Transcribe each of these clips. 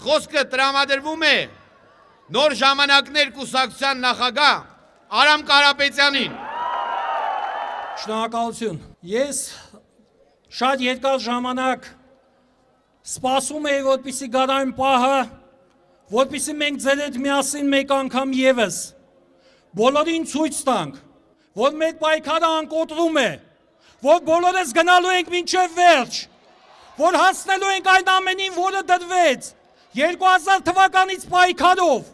խոսքը տրամադրվում է նոր ժամանակներ կուսակցության նախագահ Արամ Կարապետյանին։ Շնորհակալություն։ Ես շատ երկար ժամանակ սպասում էի, որպեսզի գար այն պահը, որպեսզի մենք ձեր հետ միասին մեկ անգամ ևս բոլորին ցույց տանք, որ մեր պայքարը անկոտրում է, որ բոլորս գնալու ենք մինչև վերջ, որ հասնելու ենք այն ամենին, որը դրվեց 2000 թվականից պայքարով,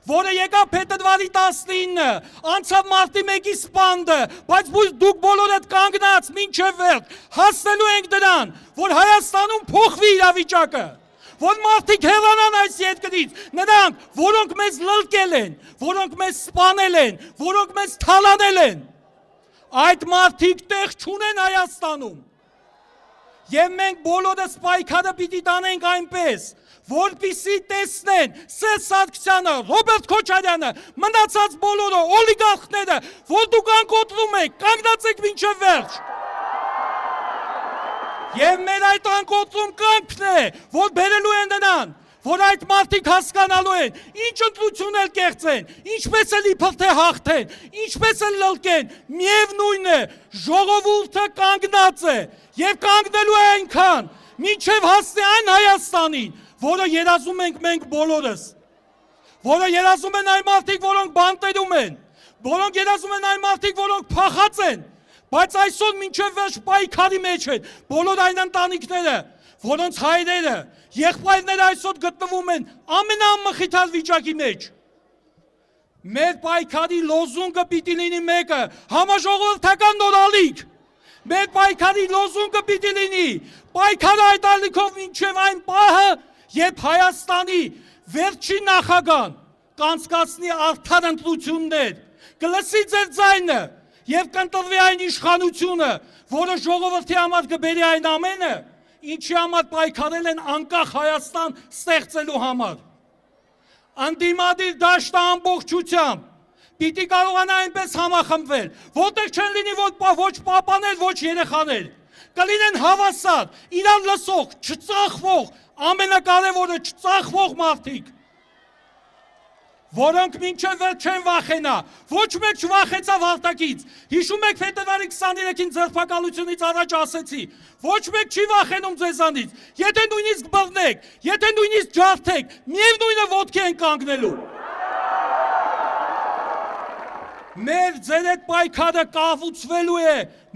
որը եկավ փետրվարի 19-ը, անցավ մարտի 1-ի սպանդը, բայց դուք բոլորդ կանգնած մինչև վերջ հասնելու ենք դրան, որ Հայաստանում փոխվի իրավիճակը, որ մարդիկ հեռանան այս երկրից, նրանք, որոնք մեզ լլկել են, որոնք մեզ սպանել են, որոնք մեզ թալանել են, այդ մարդիկ տեղ չունեն Հայաստանում։ Եվ մենք բոլորս պայքարը պիտի տանենք այնպես, որպեսզի տեսնեն Սերժ Սարգսյանը, Ռոբերտ Քոչարյանը, մնացած բոլորը, օլիգարխները, որ դուք անկոտրում եք, կանգնած եք մինչև վերջ։ Եվ մեր այդ անկոտրում կանգնն է, որ բերելու են նրան, որ այդ մարդիկ հասկանալու են, ինչ ընտրություն էլ կեղծեն, ինչպես էլ իբր թե հաղթեն, ինչպես էլ լլկեն, միևնույն է, ժողովուրդը կանգնած է եւ կանգնելու է այնքան, մինչև հասնի այն Հայաստանին, որը երազում ենք մենք բոլորս, որը երազում են այն մարդիկ, որոնք բանտերում են, որոնք երազում են այն մարդիկ, որոնք փախած են, բայց այսօր մինչև վերջ պայքարի մեջ են, բոլոր այն ընտանիքները, որոնց հայրերը, եղբայրները այսօր գտնվում են ամենամխիթար վիճակի մեջ։ Մեր պայքարի լոզունգը պիտի լինի մեկը, համաժողովրդական նորալիք։ Մեր պայքարի լոզունգը պիտի լինի, պայքարը այդ ալիքով մինչև այն պահը, երբ Հայաստանի վերջին նախագահան կանցկացնի արդար ընտրություններ, կլսի ձեր ձայնը եւ կընտրվի այն իշխանությունը, որը ժողովրդի համար կբերի այն ամենը, ինչի համար պայքարել են անկախ Հայաստան ստեղծելու համար։ Անդիմադիր դաշտը ամբողջությամբ պիտի կարողանա այնպես համախմբվել, որտեղ չեն լինի ոչ պապաներ, ոչ երեխաներ, կլինեն հավասար, իրար լսող, չծախվող, ամենակարևորը չծախվող մարդիկ, որոնք մինչև վերջ չեն վախենա, ոչ մեկ չվախեցավ հարտակից, հիշում եք փետրվարի 23-ին ձերբակալությունից առաջ ասեցի, ոչ մեկ չի վախենում ձեզանից, եթե նույնիսկ բռնեք, եթե նույնիսկ ջարդեք, միևնույնը ոտքի են կանգնելու։ Մեր ձեր այդ պայքարը կառուցվելու է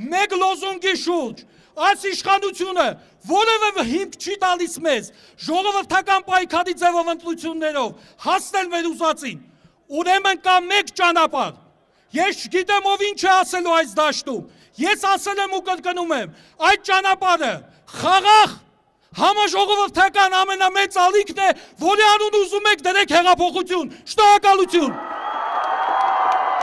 մեկ լոզունգի շուրջ, այս իշխանությունը որևէ հիմք չի տալիս մեզ ժողովրդական պայքարի ձևով ընտրություններով հասնել մեր ուզածին, ուրեմն կա մեկ ճանապարհ, ես չգիտեմ ով ինչ է ասելու այս դաշտում, ես ասել եմ ու կրկնում եմ, այդ ճանապարհը խաղաղ համաժողովրդական ամենամեծ ալիքն է, որի անուն ուզում եք դրեք հեղափոխություն, շնորհակալություն։